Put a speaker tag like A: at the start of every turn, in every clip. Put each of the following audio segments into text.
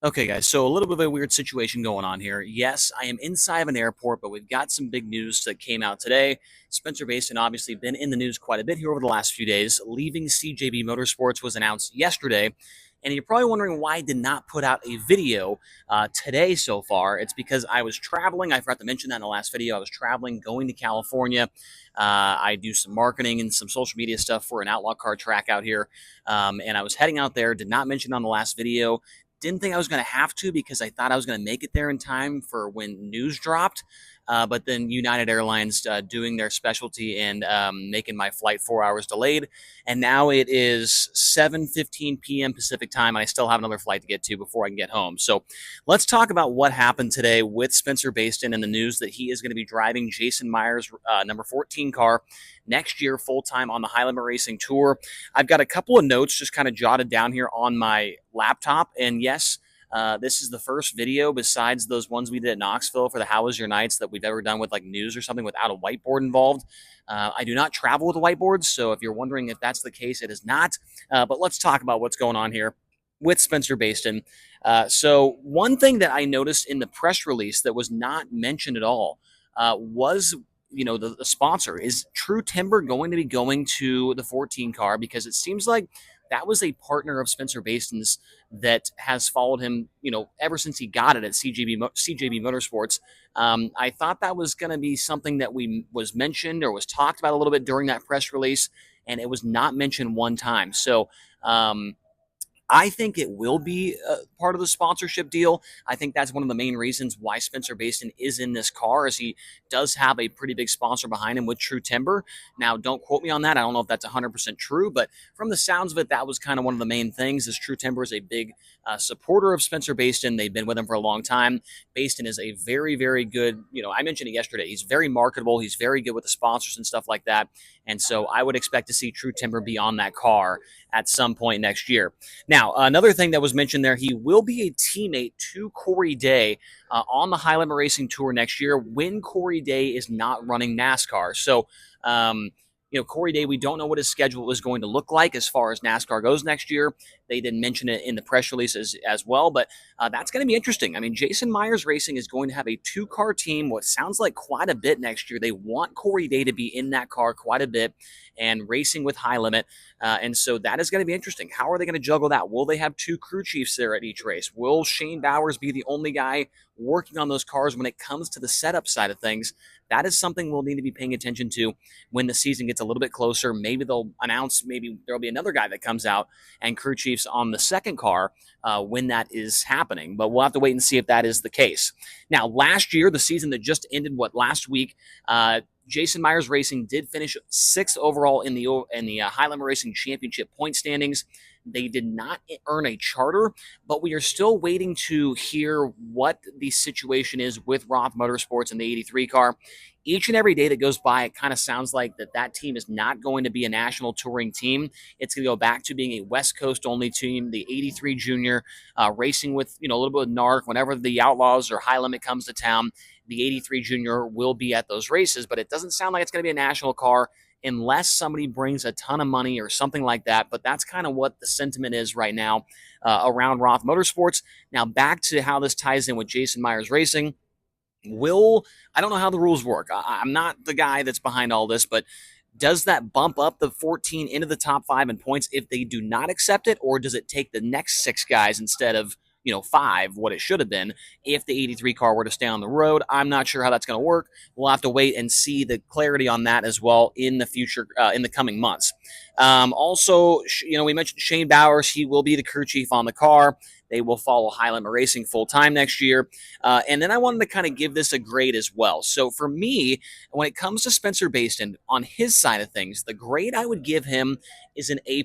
A: Okay, guys, so a little bit of a weird situation going on here. Yes, I am inside of an airport, but we've got some big news that came out today. Spencer Bayston obviously been in the news quite a bit here over the last few days. Leaving CJB Motorsports was announced yesterday, and you're probably wondering why I did not put out a video today so far. It's because I was traveling. I forgot to mention that in the last video. I was traveling, going to California. I do some marketing and some social media stuff for an outlaw car track out here, and I was heading out there. Did not mention it on the last video. Didn't think I was going to have to because I thought I was going to make it there in time for when news dropped. But then United Airlines doing their specialty and making my flight 4 hours delayed. And now it is 7:15 p.m. Pacific time, and I still have another flight to get to before I can get home. So let's talk about what happened today with Spencer Bayston and the news that he is going to be driving Jason Meyers' number 14 car next year full-time on the High Limit Racing Tour. I've got a couple of notes just kind of jotted down here on my laptop. And yes, this is the first video besides those ones we did at Knoxville for the How Was Your Nights that we've ever done with like news or something without a whiteboard involved. I do not travel with a whiteboard, so if you're wondering if that's the case, it is not. But let's talk about what's going on here with Spencer Bayston. So one thing that I noticed in the press release that was not mentioned at all was the sponsor. Is True Timber going to be going to the 14 car? Because it seems like that was a partner of Spencer Bayston's that has followed him, ever since he got it at CJB Motorsports. I thought that was going to be something that was mentioned or was talked about a little bit during that press release, and it was not mentioned one time. So, I think it will be part of the sponsorship deal. I think that's one of the main reasons why Spencer Bayston is in this car, is he does have a pretty big sponsor behind him with True Timber. Now, don't quote me on that. I don't know if that's 100% true, but from the sounds of it, that was kind of one of the main things, is True Timber is a big supporter of Spencer Bayston. They've been with him for a long time. Bayston is a very, very good, I mentioned it yesterday, he's very marketable. He's very good with the sponsors and stuff like that. And so I would expect to see True Timber be on that car at some point next year. Now, another thing that was mentioned there, he will be a teammate to Corey Day on the High Limit Racing Tour next year when Corey Day is not running NASCAR. So, Corey Day, we don't know what his schedule is going to look like as far as NASCAR goes next year. They didn't mention it in the press releases as well, but that's going to be interesting. I mean, Jason Meyers Racing is going to have a two-car team, what sounds like quite a bit next year. They want Corey Day to be in that car quite a bit and racing with High Limit. And so that is going to be interesting. How are they going to juggle that? Will they have two crew chiefs there at each race? Will Shane Bowers be the only guy working on those cars when it comes to the setup side of things? That is something we'll need to be paying attention to when the season gets a little bit closer. Maybe they'll announce, maybe there'll be another guy that comes out and crew chiefs on the second car when that is happening. But we'll have to wait and see if that is the case. Now, last year, the season that just ended, last week, Jason Meyers Racing did finish 6th overall in the High Limit Racing Championship point standings. They did not earn a charter, but we are still waiting to hear what the situation is with Roth Motorsports and the 83 car. Each and every day that goes by, it kind of sounds like that team is not going to be a national touring team. It's going to go back to being a West Coast only team. The 83 Junior racing with a little bit of NARC. Whenever the Outlaws or High Limit comes to town, the 83 Junior will be at those races, but it doesn't sound like it's going to be a national car unless somebody brings a ton of money or something like that. But that's kind of what the sentiment is right now around Roth Motorsports. Now, back to how this ties in with Jason Meyers Racing. I don't know how the rules work. I'm not the guy that's behind all this, but does that bump up the 14 into the top 5 in points if they do not accept it, or does it take the next 6 guys instead of 5, what it should have been, if the 83 car were to stay on the road? I'm not sure how that's going to work. We'll have to wait and see the clarity on that as well in the future, in the coming months. Also, we mentioned Shane Bowers. He will be the crew chief on the car. They will follow High Limit Racing full-time next year. And then I wanted to kind of give this a grade as well. So for me, when it comes to Spencer Bayston, on his side of things, the grade I would give him is an A+.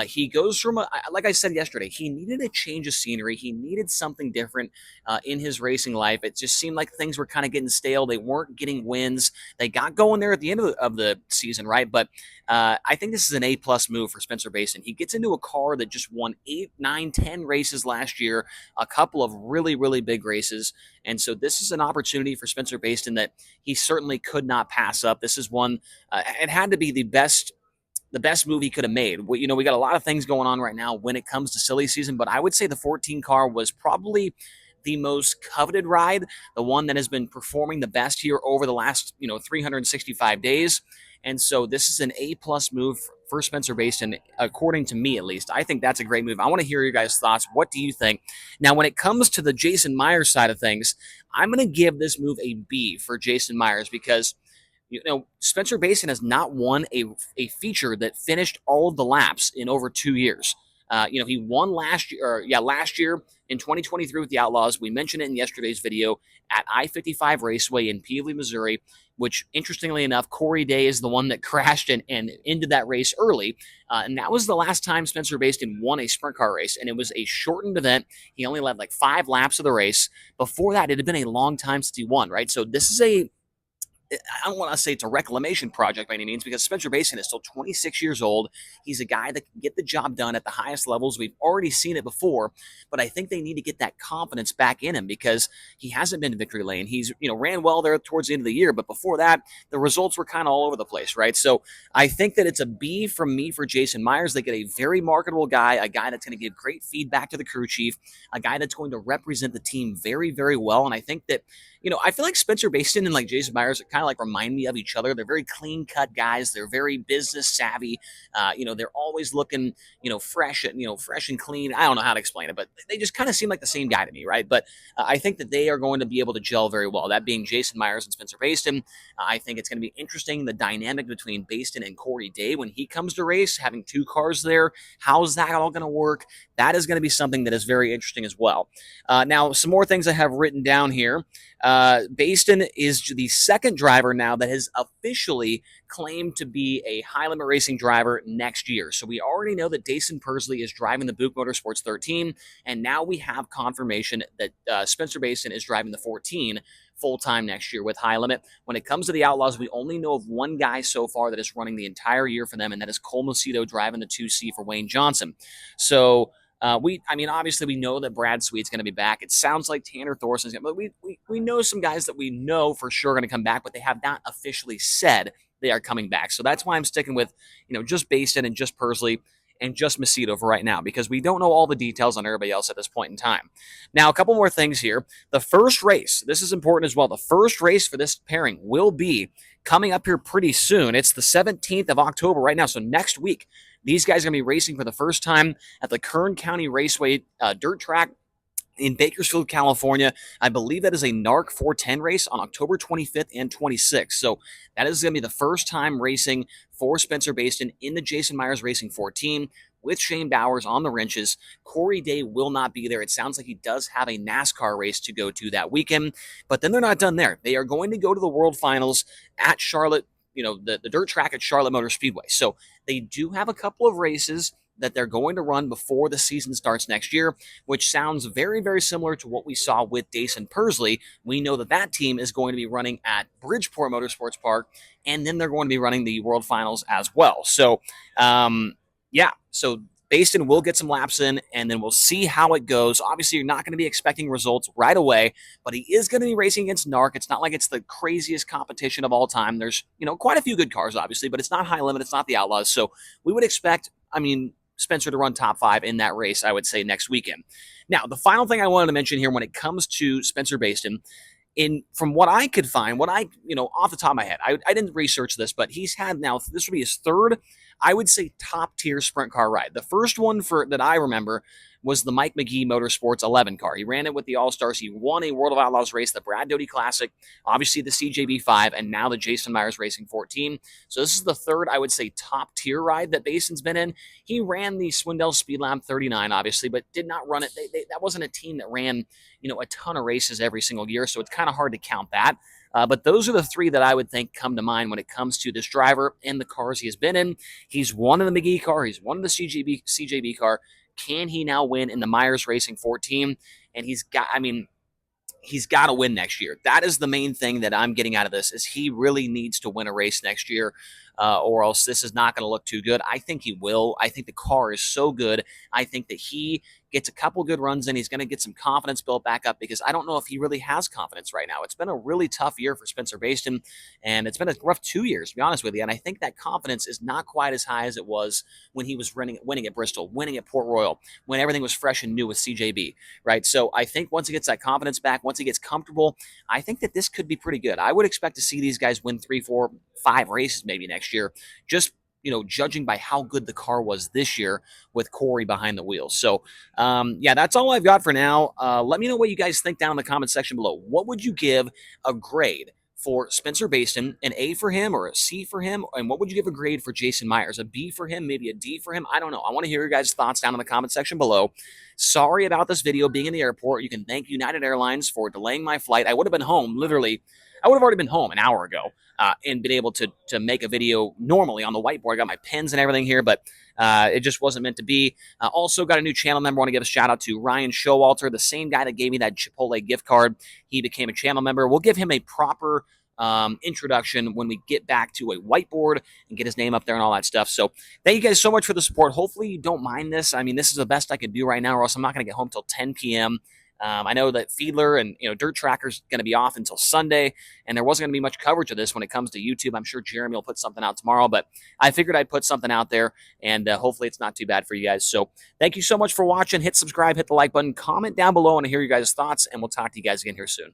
A: He goes from, like I said yesterday, he needed a change of scenery. He needed something different in his racing life. It just seemed like things were kind of getting stale. They weren't getting wins. They got going there at the end of the season, right? But I think this is an A+ move for Spencer Bayston. He gets into a car that just won 8, 9, 10 races last year, a couple of really, really big races. And so this is an opportunity for Spencer Bayston that he certainly could not pass up. This is one, it had to be the best the best move he could have made. We got a lot of things going on right now when it comes to silly season, but I would say the 14 car was probably the most coveted ride, the one that has been performing the best here over the last 365 days. And so this is an A+ move for Spencer Bayston, according to me at least. I think that's a great move. I want to hear your guys' thoughts. What do you think? Now, when it comes to the Jason Meyers side of things, I'm going to give this move a B for Jason Meyers because Spencer Bayston has not won a feature that finished all of the laps in over 2 years. He won last year in 2023 with the Outlaws. We mentioned it in yesterday's video at I-55 Raceway in Peabody, Missouri, which, interestingly enough, Corey Day is the one that crashed and ended that race early. And that was the last time Spencer Bayston won a sprint car race, and it was a shortened event. He only led like 5 laps of the race. Before that, it had been a long time since he won, right? So this is I don't want to say it's a reclamation project by any means because Spencer Bayston is still 26 years old. He's a guy that can get the job done at the highest levels. We've already seen it before, but I think they need to get that confidence back in him because he hasn't been to victory lane. He's, ran well there towards the end of the year, but before that, the results were kind of all over the place, right? So I think that it's a B from me for Jason Meyers. They get a very marketable guy, a guy that's going to give great feedback to the crew chief, a guy that's going to represent the team very, very well. And I think that, I feel like Spencer Bayston and like Jason Meyers kind of like remind me of each other. They're very clean cut guys. They're very business savvy. They're always looking, fresh and clean. I don't know how to explain it, but they just kind of seem like the same guy to me, right? But I think that they are going to be able to gel very well. That being Jason Meyers and Spencer Bayston, I think it's going to be interesting, the dynamic between Bayston and Corey Day when he comes to race, having 2 cars there. How's that all going to work? That is going to be something that is very interesting as well. Now, some more things I have written down here. Bayston is the second driver now that has officially claimed to be a high limit racing driver next year. So we already know that Dason Persley is driving the Buick Motorsports 13, and now we have confirmation that Spencer Bayston is driving the 14 full-time next year with high limit. When it comes to the Outlaws, we only know of one guy so far that is running the entire year for them, and that is Cole Macedo driving the 2C for Wayne Johnson. So obviously we know that Brad Sweet's going to be back. It sounds like Tanner Thorson's going to, but we know some guys that we know for sure are going to come back, but they have not officially said they are coming back. So that's why I'm sticking with, just Bayston and just Persley and just Macedo for right now, because we don't know all the details on everybody else at this point in time. Now, a couple more things here. The first race, this is important as well. The first race for this pairing will be coming up here pretty soon. It's the 17th of October right now, so next week. These guys are going to be racing for the first time at the Kern County Raceway dirt track in Bakersfield, California. I believe that is a NARC 410 race on October 25th and 26th. So that is going to be the first time racing for Spencer Bayston in the Jason Meyers Racing 14 with Shane Bowers on the wrenches. Corey Day will not be there. It sounds like he does have a NASCAR race to go to that weekend, but then they're not done there. They are going to go to the World Finals at Charlotte, the dirt track at Charlotte Motor Speedway. So they do have a couple of races that they're going to run before the season starts next year, which sounds very, very similar to what we saw with Dason Persley. We know that team is going to be running at Bridgeport Motorsports Park, and then they're going to be running the World Finals as well. So, so Bayston will get some laps in, and then we'll see how it goes. Obviously, you're not going to be expecting results right away, but he is going to be racing against NARC. It's not like it's the craziest competition of all time. There's, quite a few good cars, obviously, but it's not high limit. It's not the Outlaws. So we would expect, Spencer to run top 5 in that race, I would say, next weekend. Now, the final thing I wanted to mention here when it comes to Spencer Bayston, from what I could find, off the top of my head, I didn't research this, but he's had now, this will be his third, I would say, top tier sprint car ride. The first one that I remember was the Mike McGee Motorsports 11 car. He ran it with the All-Stars. He won a World of Outlaws race, the Brad Doty Classic, obviously the CJB 5, and now the Jason Meyers Racing 14. So this is the third, I would say, top tier ride that Bayston's been in. He ran the Swindell Speed Lab 39, obviously, but did not run it. That wasn't a team that ran, a ton of races every single year, so it's kind of hard to count that. But those are the 3 that I would think come to mind when it comes to this driver and the cars he has been in. He's won in the McGee car. He's won in the CJB car. Can he now win in the Meyers Racing 14? And he's got to win next year. That is the main thing that I'm getting out of this, is he really needs to win a race next year, or else this is not going to look too good. I think he will. I think the car is so good. I think that he gets a couple good runs in, he's going to get some confidence built back up, because I don't know if he really has confidence right now. It's been a really tough year for Spencer Bayston, and it's been a rough 2 years, to be honest with you. And I think that confidence is not quite as high as it was when he was winning at Bristol, winning at Port Royal, when everything was fresh and new with CJB, right? So I think once he gets that confidence back, once he gets comfortable, I think that this could be pretty good. I would expect to see these guys win 3, 4, 5 races maybe next year, just judging by how good the car was this year with Corey behind the wheel. So, yeah, that's all I've got for now. Let me know what you guys think down in the comment section below. What would you give a grade for Spencer Bayston, an A for him or a C for him? And what would you give a grade for Jason Meyers? A B for him, maybe a D for him? I don't know. I want to hear your guys' thoughts down in the comment section below. Sorry about this video being in the airport. You can thank United Airlines for delaying my flight. I would have been home, literally, I would have already been home an hour ago and been able to make a video normally on the whiteboard. I got my pens and everything here, but it just wasn't meant to be. Also got a new channel member. I want to give a shout out to Ryan Showalter, the same guy that gave me that Chipotle gift card. He became a channel member. We'll give him a proper introduction when we get back to a whiteboard and get his name up there and all that stuff. So thank you guys so much for the support. Hopefully you don't mind this. I mean, this is the best I can do right now, or else I'm not going to get home till 10 p.m. I know that Fiedler and Dirt Tracker's going to be off until Sunday, and there wasn't going to be much coverage of this when it comes to YouTube. I'm sure Jeremy will put something out tomorrow, but I figured I'd put something out there, and hopefully it's not too bad for you guys. So thank you so much for watching. Hit subscribe, hit the like button, comment down below, and hear you guys' thoughts, and we'll talk to you guys again here soon.